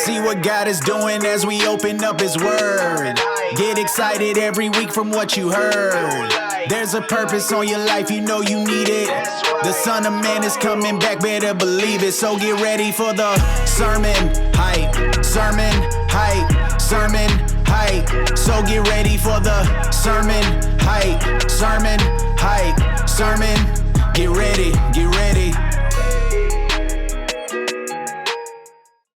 See what God is doing as we open up His Word. Get excited every week from what you heard. There's a purpose on your life, you know you need it. The Son of Man is coming back, better believe it. So get ready for the sermon hype, sermon hype, sermon hype. So get ready for the sermon hype, sermon hype, sermon. Get ready, get ready.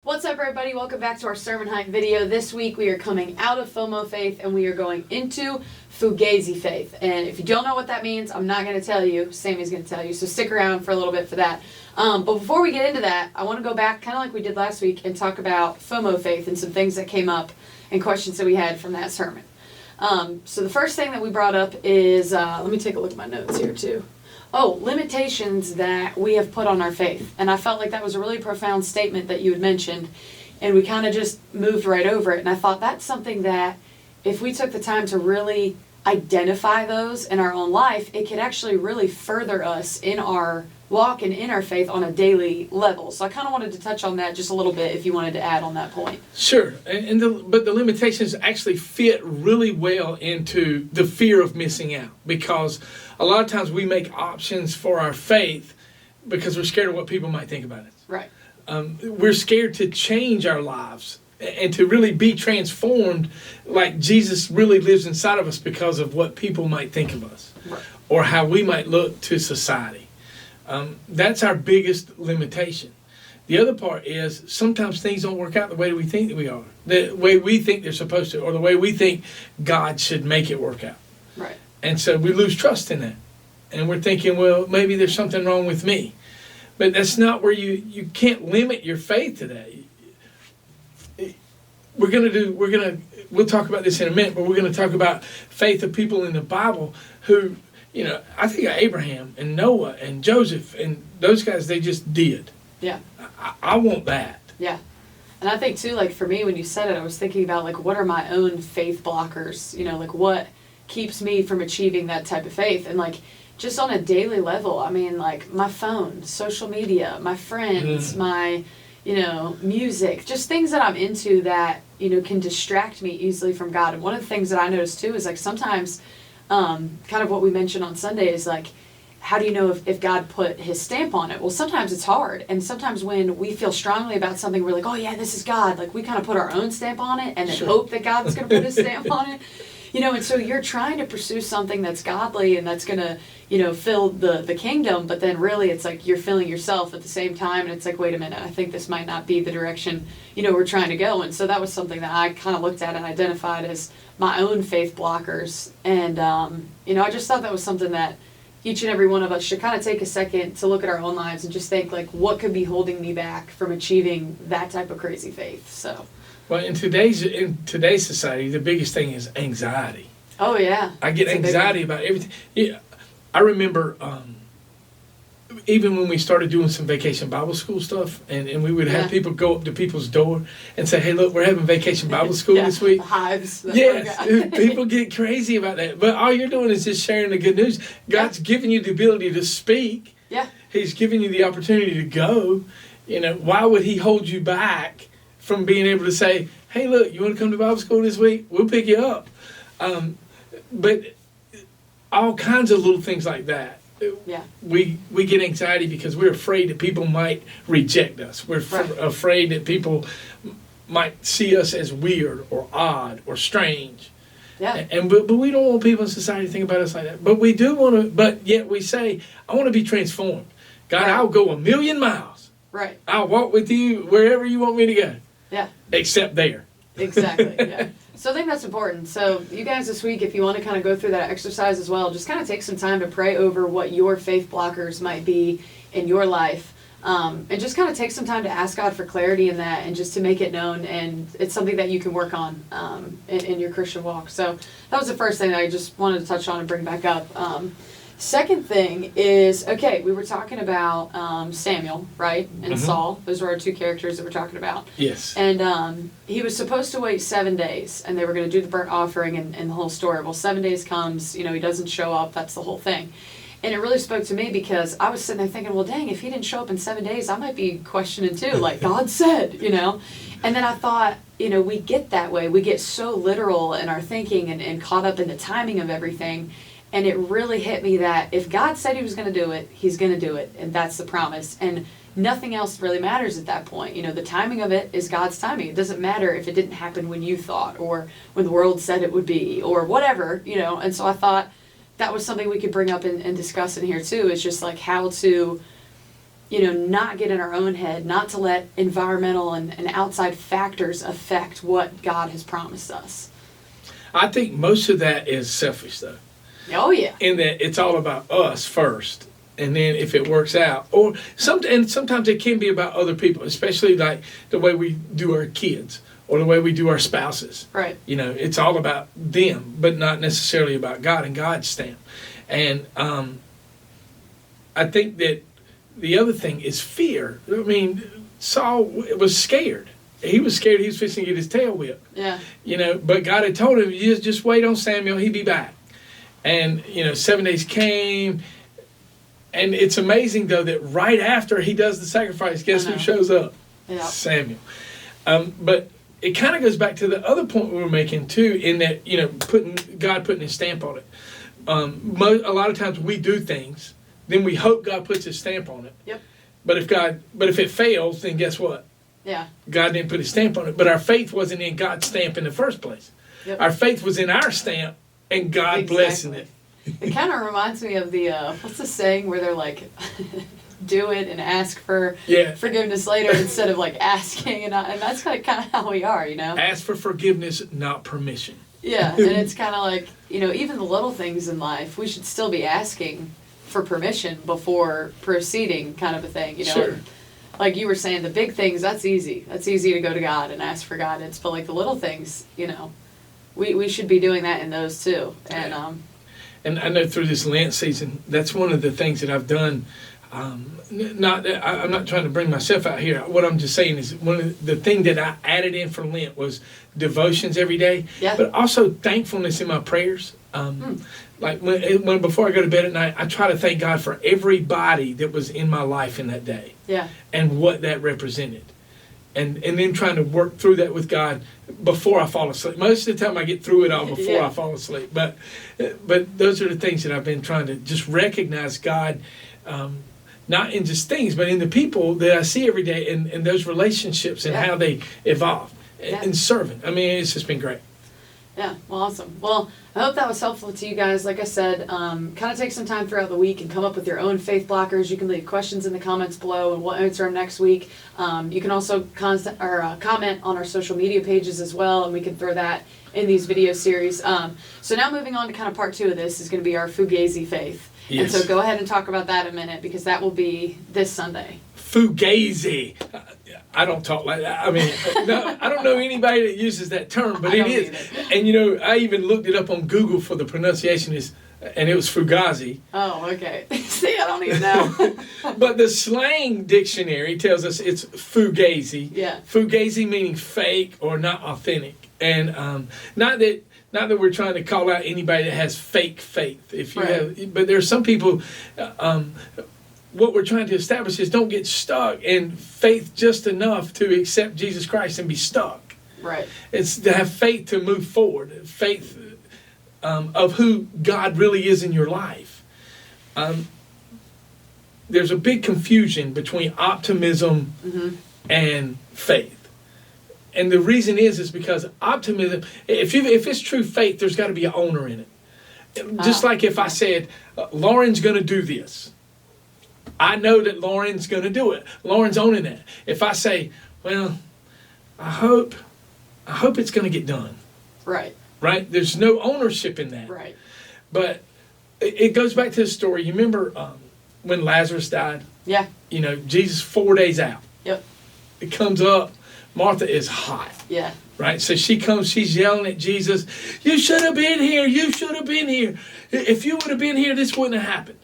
What's up, everybody? Welcome back to our Sermon Hype video. This week we are coming out of FOMO faith and we are going into FUGAZI faith. And if you don't know what that means, I'm not going to tell you. Sammy's going to tell you, so stick around for a little bit for that. But before we get into that, I want to go back, kind of like we did last week, and talk about FOMO faith and some things that came up and questions that we had from that sermon. So the first thing that we brought up is, let me take a look at my notes here too. Oh, limitations that we have put on our faith. And I felt like that was a really profound statement that you had mentioned, and we kind of just moved right over it. And I thought that's something that if we took the time to really identify those in our own life, it could actually really further us in our walk and in our faith on a daily level. So I kind of wanted to touch on that just a little bit if you wanted to add on that point. Sure. But the limitations actually fit really well into the fear of missing out, because a lot of times we make options for our faith because we're scared of what people might think about it. Right. We're scared to change our lives and to really be transformed like Jesus really lives inside of us because of what people might think of us, right, or how we might look to society. That's our biggest limitation. The other part is sometimes things don't work out the way we think that we are, the way we think they're supposed to, or the way we think God should make it work out. Right. And so we lose trust in that. And we're thinking, well, maybe there's something wrong with me. But that's not where you can't limit your faith to that. We'll talk about this in a minute, but we're going to talk about faith of people in the Bible who, I think of Abraham and Noah and Joseph and those guys, they just did. Yeah. I want that. Yeah. And I think too, like for me, when you said it, I was thinking about like, what are my own faith blockers? Like what keeps me from achieving that type of faith? And like, just on a daily level, I mean, like my phone, social media, my friends, my, music, just things that I'm into that, can distract me easily from God. And one of the things that I noticed too is like sometimes, kind of what we mentioned on Sunday is like, how do you know if God put His stamp on it? Well, sometimes it's hard. And sometimes when we feel strongly about something, we're like, oh yeah, this is God. Like we kind of put our own stamp on it and then hope that God's going to put His stamp on it. And so you're trying to pursue something that's godly and that's going to, fill the kingdom, but then really it's like you're filling yourself at the same time, and it's like, wait a minute, I think this might not be the direction, we're trying to go. And so that was something that I kind of looked at and identified as my own faith blockers. And, I just thought that was something that each and every one of us should kind of take a second to look at our own lives and just think, like, what could be holding me back from achieving that type of crazy faith? So. Well, in today's society, the biggest thing is anxiety. Oh, yeah. I get anxiety about everything. Yeah, I remember even when we started doing some vacation Bible school stuff, and we would have people go up to people's door and say, hey, look, we're having vacation Bible school this week. Hives. Yes, people get crazy about that. But all you're doing is just sharing the good news. God's given you the ability to speak. Yeah. He's given you the opportunity to go. Why would He hold you back from being able to say, hey, look, you want to come to Bible school this week? We'll pick you up. But all kinds of little things like that. Yeah. We get anxiety because we're afraid that people might reject us. We're afraid that people might see us as weird or odd or strange. Yeah. But we don't want people in society to think about us like that. But we do want to, but yet we say, I want to be transformed. God, I'll go 1,000,000 miles. Right. I'll walk with you wherever you want me to go. Yeah. Except there. Exactly, yeah. So I think that's important. So you guys this week, if you want to kind of go through that exercise as well, just kind of take some time to pray over what your faith blockers might be in your life. And just kind of take some time to ask God for clarity in that and just to make it known. And it's something that you can work on in your Christian walk. So that was the first thing that I just wanted to touch on and bring back up. Second thing is, okay, we were talking about Samuel, right, and Saul. Those were our two characters that we're talking about. Yes. And he was supposed to wait 7 days, and they were going to do the burnt offering and the whole story. Well, 7 days comes, he doesn't show up. That's the whole thing. And it really spoke to me because I was sitting there thinking, well, dang, if he didn't show up in 7 days, I might be questioning too, like God said, you know? And then I thought, you know, we get that way. We get so literal in our thinking and caught up in the timing of everything. And it really hit me that if God said he was going to do it, he's going to do it. And that's the promise. And nothing else really matters at that point. You know, the timing of it is God's timing. It doesn't matter if it didn't happen when you thought or when the world said it would be or whatever, you know. And so I thought that was something we could bring up and discuss in here too. It's just like how to, you know, not get in our own head, not to let environmental and outside factors affect what God has promised us. I think most of that is selfish, though. Oh, yeah. In that it's all about us first, and then if it works out, and sometimes it can be about other people, especially like the way we do our kids or the way we do our spouses. Right. You know, it's all about them, but not necessarily about God and God's stamp. And I think that the other thing is fear. I mean, Saul was scared. He was scared he was fixing to get his tail whipped. Yeah. You know, but God had told him, you just wait on Samuel, he'll be back. And, you know, 7 days came. And it's amazing, though, that right after he does the sacrifice, guess who shows up? Yeah. Samuel. But it kind of goes back to the other point we were making, too, in that, you know, God putting his stamp on it. A lot of times we do things, then we hope God puts his stamp on it. Yep. But if it fails, then guess what? Yeah. God didn't put his stamp on it. But our faith wasn't in God's stamp in the first place. Yep. Our faith was in our stamp and God blessing it. It kind of reminds me of the, what's the saying where they're like, do it and ask for forgiveness later instead of like asking. And that's kind of how we are, you know? Ask for forgiveness, not permission. Yeah, and it's kind of like, you know, even the little things in life, we should still be asking for permission before proceeding, kind of a thing, you know? Sure. And like you were saying, the big things, that's easy. That's easy to go to God and ask for guidance. But like the little things, you know, we should be doing that in those too. And and I know through this Lent season, that's one of the things that I've done. I'm not trying to bring myself out here. What I'm just saying is one of the thing that I added in for Lent was devotions every day, but also thankfulness in my prayers. Like when before I go to bed at night, I try to thank God for everybody that was in my life in that day, and what that represented. And then trying to work through that with God before I fall asleep. Most of the time I get through it all before I fall asleep. But those are the things that I've been trying to just recognize God, not in just things, but in the people that I see every day and those relationships and how they evolve and serving. I mean, it's just been great. Yeah, well, awesome. Well, I hope that was helpful to you guys. Like I said, kind of take some time throughout the week and come up with your own faith blockers. You can leave questions in the comments below, and we'll answer them next week. You can also comment on our social media pages as well, and we can throw that in these video series. So now moving on to kind of part 2 of this is going to be our Fugazi faith. Yes. And so go ahead and talk about that in a minute, because that will be this Sunday. Fugazi. I don't talk like that. I mean, no, I don't know anybody that uses that term, but it is. Either. And, you know, I even looked it up on Google for the pronunciation, and it was Fugazi. Oh, okay. See, I don't even know. But the slang dictionary tells us it's Fugazi. Yeah. Fugazi meaning fake or not authentic. And not that we're trying to call out anybody that has fake faith. If you have, but there are some people. What we're trying to establish is don't get stuck in faith just enough to accept Jesus Christ and be stuck. Right. It's to have faith to move forward. Faith of who God really is in your life. There's a big confusion between optimism and faith. And the reason is because optimism, if it's true faith, there's got to be an owner in it. Just like if I said, Lauren's going to do this. I know that Lauren's going to do it. Lauren's owning that. If I say, well, I hope it's going to get done. Right. Right? There's no ownership in that. Right. But it goes back to the story. You remember when Lazarus died? Yeah. You know, Jesus 4 days out. Yep. It comes up. Martha is hot. Yeah. Right? So she comes, she's yelling at Jesus, you should have been here. You should have been here. If you would have been here, this wouldn't have happened.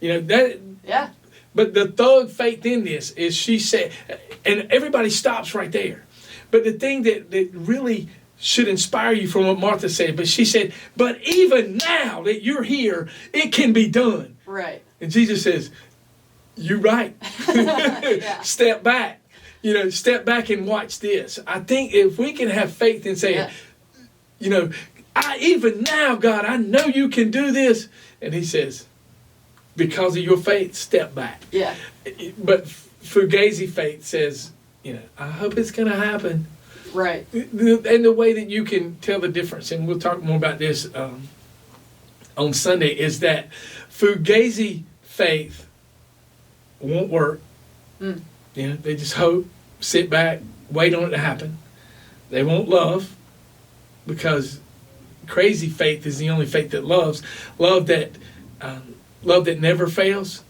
You know, that. Yeah. But the thug faith in this is she said, and everybody stops right there. But the thing that really should inspire you from what Martha said. But she said, but even now that you're here, it can be done. Right. And Jesus says, you're right. Yeah. Step back. Step back and watch this. I think if we can have faith and say, even now, God, I know you can do this. And he says, because of your faith, step back. Yeah. But FUGAZI faith says, I hope it's going to happen. Right. And the way that you can tell the difference, and we'll talk more about this on Sunday, is that FUGAZI faith won't work. They just hope, sit back, wait on it to happen. They won't love, because crazy faith is the only faith that loves. Love that never fails.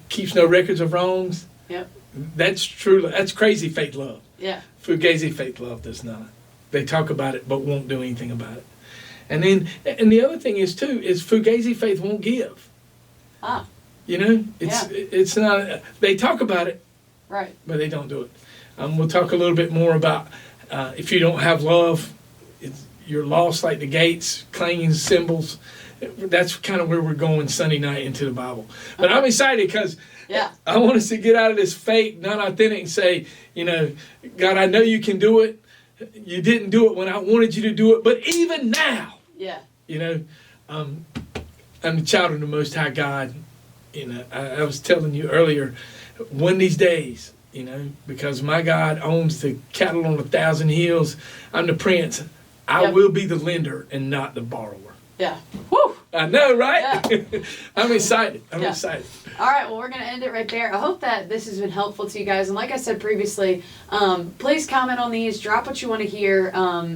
Keeps no records of wrongs. Yep. That's true. That's crazy faith love. Yeah. FUGAZI faith love does not. They talk about it but won't do anything about it. And the other thing is FUGAZI faith won't give. Ah. It's not. They talk about it. Right. But they don't do it. We'll talk a little bit more about if you don't have love, you're lost like the gates, clanging cymbals. That's kind of where we're going Sunday night into the Bible. But I'm excited because I want us to get out of this fake, not authentic, and say, God, I know you can do it. You didn't do it when I wanted you to do it, but even now, I'm the child of the Most High God. I was telling you earlier, one of these days, because my God owns the cattle on 1,000 hills. I'm the prince. I will be the lender and not the borrower. Yeah. Woo! I know, right? Yeah. I'm excited. I'm excited. All right, well, we're going to end it right there. I hope that this has been helpful to you guys. And like I said previously, please comment on these. Drop what you want to hear.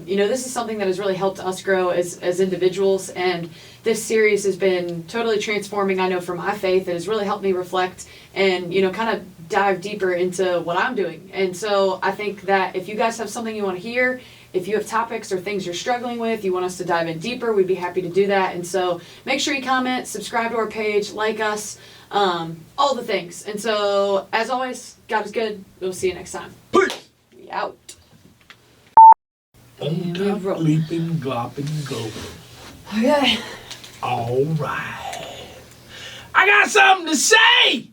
This is something that has really helped us grow as individuals. And this series has been totally transforming, I know, for my faith. It has really helped me reflect and, kind of dive deeper into what I'm doing. And so I think that if you guys have something you want to hear, if you have topics or things you're struggling with, you want us to dive in deeper, we'd be happy to do that. And so make sure you comment, subscribe to our page, like us, all the things. And so, as always, God is good. We'll see you next time. Peace. We out. On top, leaping, glopping, go. Okay. All right. I got something to say.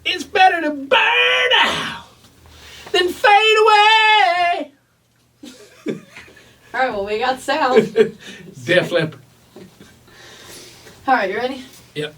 It's better to burn out than fade away. All right, well, we got sound. Def Leppard. All right, you ready? Yep.